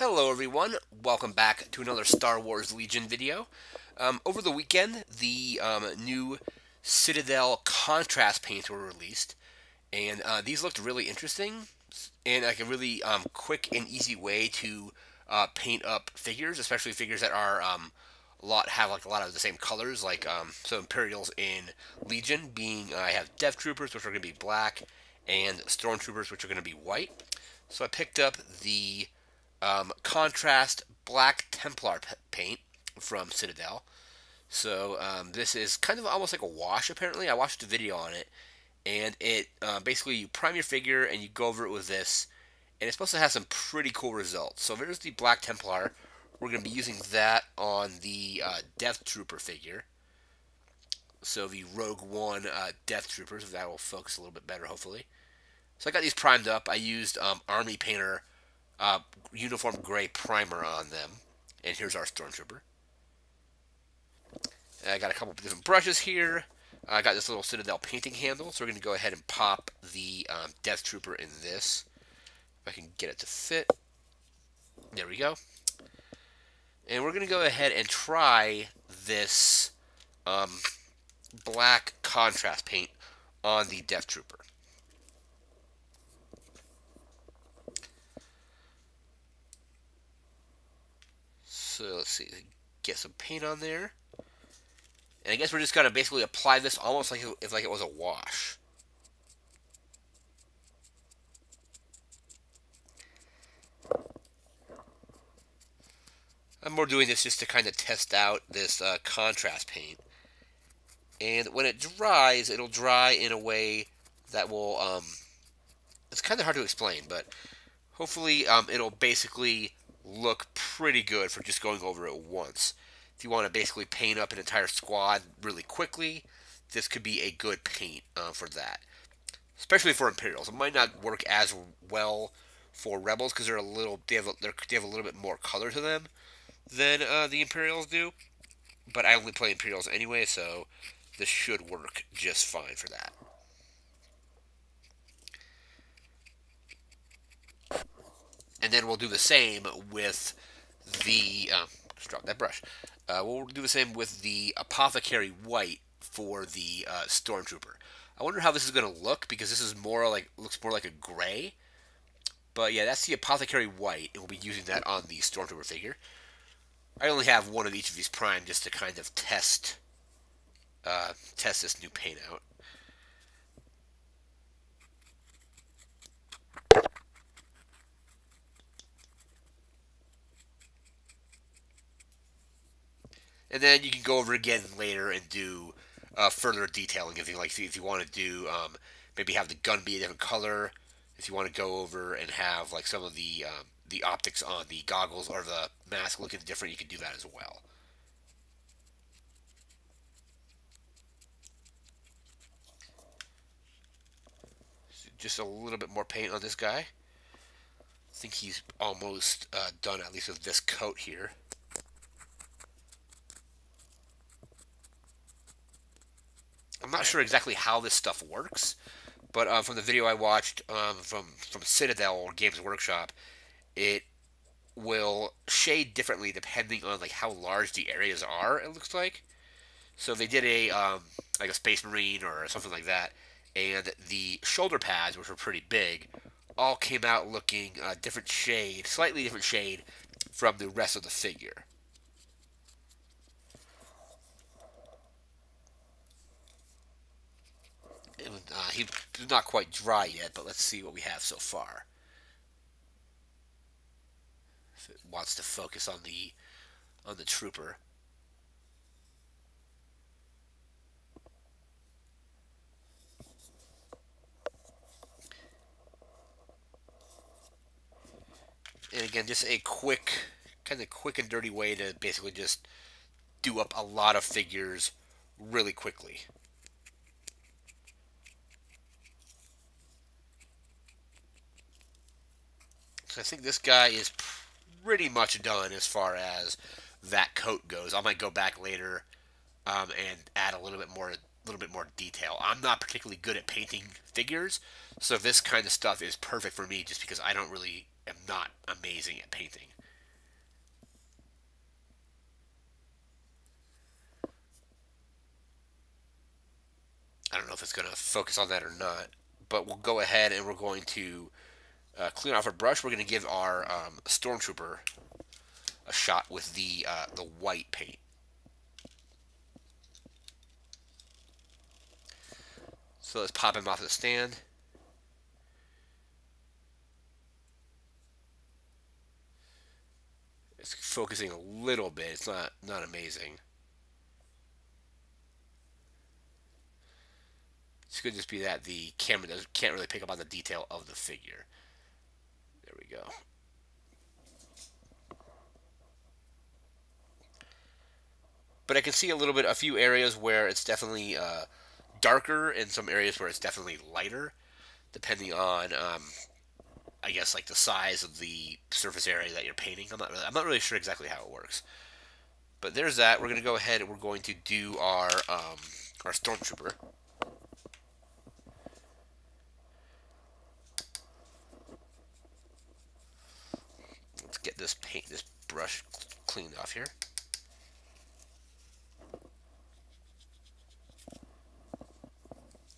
Hello everyone, welcome back to another Star Wars Legion video. Over the weekend, the new Citadel Contrast Paints were released, and these looked really interesting, and like a really quick and easy way to paint up figures, especially figures that are have like a lot of the same colors, like so Imperials in Legion being I have Deathtroopers, which are going to be black, and Stormtroopers, which are going to be white. So I picked up the contrast black Templar paint from Citadel. So this is kind of almost like a wash. Apparently, I watched a video on it, and it basically you prime your figure and you go over it with this, and it's supposed to have some pretty cool results. So there's the black Templar. We're going to be using that on the Deathtrooper figure. So the Rogue One Deathtroopers, that will focus a little bit better, hopefully. So I got these primed up. I used Army Painter uniform gray primer on them. And here's our Stormtrooper. I got a couple of different brushes here. I got this little Citadel painting handle, so we're going to go ahead and pop the Death Trooper in this. If I can get it to fit. There we go. And we're going to go ahead and try this black contrast paint on the Death Trooper. So let's see, get some paint on there. And I guess we're just going to basically apply this almost like it was a wash. I'm more doing this just to kind of test out this contrast paint. And when it dries, it'll dry in a way that will, it's kind of hard to explain, but hopefully it'll basically look pretty good for just going over it once. If you want to basically paint up an entire squad really quickly, this could be a good paint for that. Especially for Imperials. It might not work as well for Rebels because they have a little bit more color to them than the Imperials do. But I only play Imperials anyway, so this should work just fine for that. And then we'll do the same with the just drop that brush. We'll do the same with the Apothecary White for the Stormtrooper. I wonder how this is going to look because this is looks more like a gray. But yeah, that's the Apothecary White, and we'll be using that on the Stormtrooper figure. I only have one of each of these primed just to kind of test this new paint out. And then you can go over again later and do further detailing if you want to do maybe have the gun be a different color. If you want to go over and have like some of the optics on the goggles or the mask looking different, you can do that as well. So just a little bit more paint on this guy. I think he's almost done, at least with this coat here. I'm not sure exactly how this stuff works, but from the video I watched from Citadel or Games Workshop, it will shade differently depending on like how large the areas are. It looks like. So if they did a like a Space Marine or something like that, and the shoulder pads, which were pretty big, all came out looking different shade, slightly different shade from the rest of the figure. He's not quite dry yet, but let's see what we have so far. If it wants to focus on the trooper. And again, just a kind of quick and dirty way to basically just do up a lot of figures really quickly. So I think this guy is pretty much done as far as that coat goes. I might go back later and add a little bit more detail. I'm not particularly good at painting figures, so this kind of stuff is perfect for me just because I am not amazing at painting. I don't know if it's going to focus on that or not, but we'll go ahead and we're going to clean off our brush. We're going to give our Stormtrooper a shot with the white paint. So let's pop him off the stand. It's focusing a little bit. It's not amazing. It could just be that the camera can't really pick up on the detail of the figure. There we go. But I can see a few areas where it's definitely darker, and some areas where it's definitely lighter, depending on, I guess, like the size of the surface area that you're painting. I'm not really sure exactly how it works. But there's that. We're going to go ahead and we're going to do our Stormtrooper. Let's get this brush cleaned off here.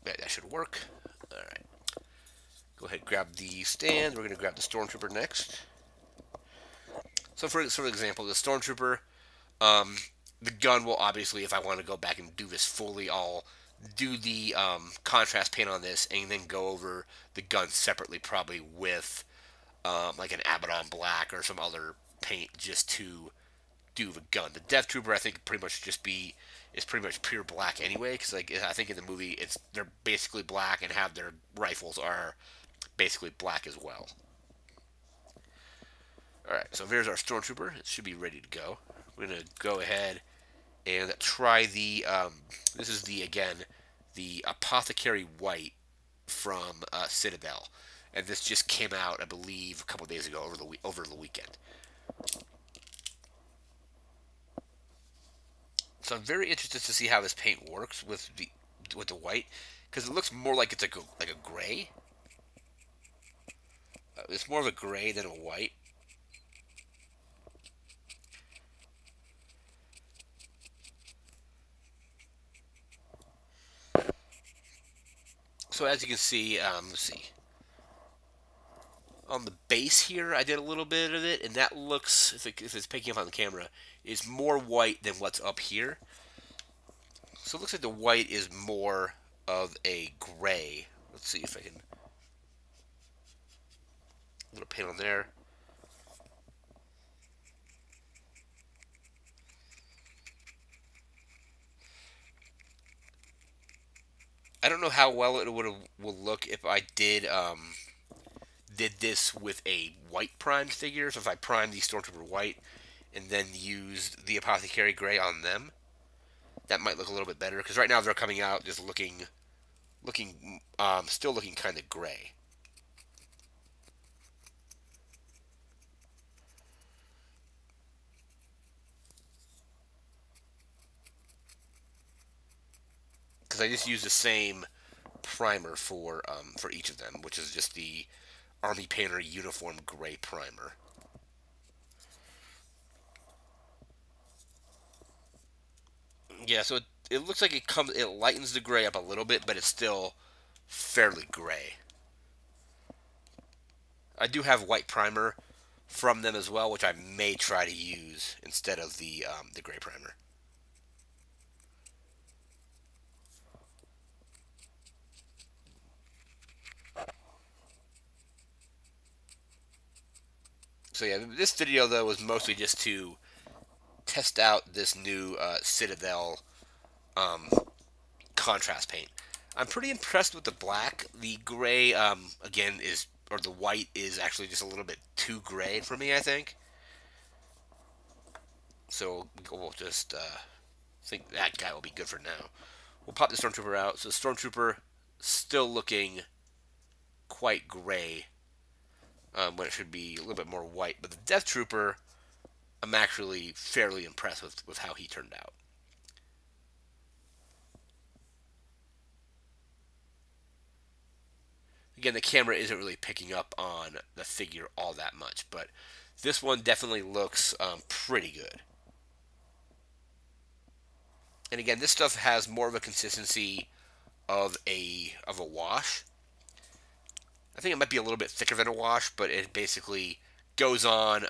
That should work. Alright. Go ahead and grab the stand. We're going to grab the Stormtrooper next. So for example, the Stormtrooper, the gun will obviously, if I want to go back and do this fully, I'll do the contrast paint on this and then go over the gun separately, probably with like an Abaddon black or some other paint just to do the gun. The Deathtrooper, I think, is pretty much pure black anyway, because like I think in the movie they're basically black and have their rifles are basically black as well. All right, so there's our Stormtrooper. It should be ready to go. We're gonna go ahead and try the. This is the Apothecary White from Citadel, and this just came out, I believe, a couple days ago over the weekend. So I'm very interested to see how this paint works with the white, because it looks more like it's like a gray. It's more of a gray than a white. So as you can see, let's see. On the base here, I did a little bit of it, and that looks, if it's picking up on the camera, is more white than what's up here. So it looks like the white is more of a gray. Let's see if I can. A little paint on there. I don't know how well it will look if I did this with a white primed figure. So if I primed the Stormtrooper white and then used the Apothecary gray on them, that might look a little bit better. Because right now they're coming out just still looking kind of gray. Because I just use the same primer for each of them, which is just the Army Painter Uniform Gray Primer. Yeah, so it looks like it lightens the gray up a little bit, but it's still fairly gray. I do have white primer from them as well, which I may try to use instead of the gray primer. So yeah, this video though was mostly just to test out this new Citadel contrast paint. I'm pretty impressed with the black. The gray, again, or the white is actually just a little bit too gray for me, I think. So we'll just think that guy will be good for now. We'll pop the Stormtrooper out. So the Stormtrooper still looking quite gray when it should be a little bit more white. But the Deathtrooper, I'm actually fairly impressed with how he turned out. Again, the camera isn't really picking up on the figure all that much, but this one definitely looks pretty good. And again, this stuff has more of a consistency of a wash. I think it might be a little bit thicker than a wash, but it basically goes on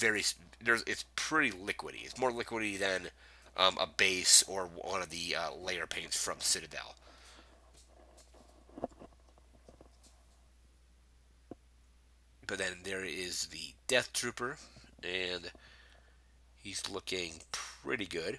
it's pretty liquidy. It's more liquidy than a base or one of the layer paints from Citadel. But then there is the Deathtrooper, and he's looking pretty good.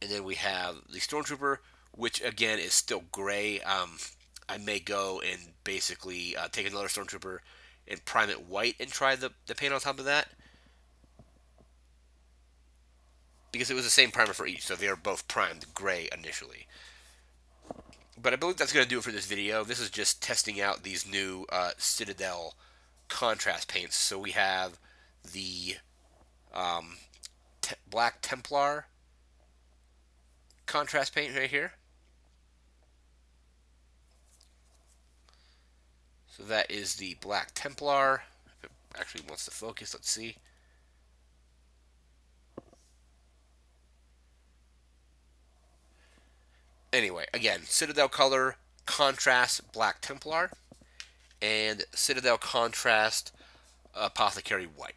And then we have the Stormtrooper, which again is still gray. I may go and basically take another Stormtrooper and prime it white and try the paint on top of that. Because it was the same primer for each, so they are both primed gray initially. But I believe that's going to do it for this video. This is just testing out these new Citadel Contrast Paints. So we have the Black Templar Contrast Paint right here. So that is the Black Templar. If it actually wants to focus, let's see. Anyway, again, Citadel Color Contrast Black Templar and Citadel Contrast Apothecary White.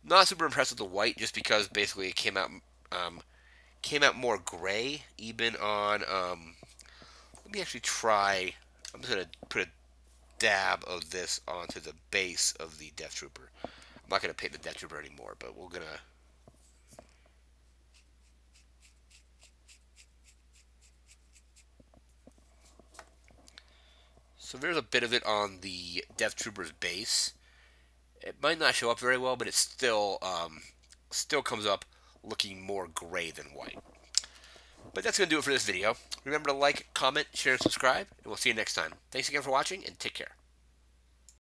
Not super impressed with the white, just because basically it came out more gray, even on. Let me actually try. I'm just gonna put a dab of this onto the base of the Deathtrooper. I'm not gonna paint the Deathtrooper anymore, but we're gonna. So there's a bit of it on the Deathtrooper's base. It might not show up very well, but it still comes up looking more gray than white. But that's going to do it for this video. Remember to like, comment, share, and subscribe, and we'll see you next time. Thanks again for watching, and take care.